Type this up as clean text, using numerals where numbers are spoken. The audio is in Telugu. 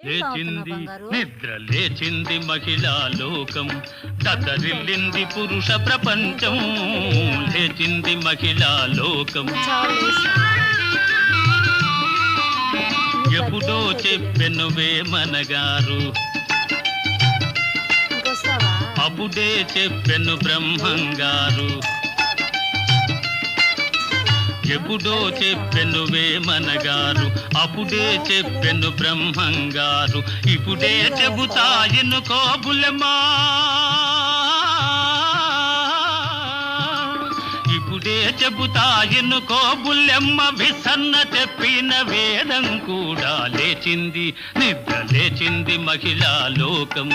ఏం చదువుతున్నావు లేచింది బంగారు? నిద్ర లేచింది మహిళా లోకం దద్దరిల్లింది పురుష ప్రపంచం లేచింది మహిళా లోకం చాలు లేస్తావా? ఎప్పుడో చెప్పెను వేమనగారు ఇంకొస్తావా? అప్పుడే చెప్పెను బ్రహ్మంగారు ఎప్పుడో చెప్పెను వేమనగారు అప్పుడే చెప్పెను బ్రహ్మంగారు ఇప్పుడే చెబుతాయను కోబులమా ఇప్పుడే చెబుతాయను కోబులెమ్మ విసన్న చెప్పిన వేదం కూడా లేచింది నిద్ర లేచింది మహిళా లోకం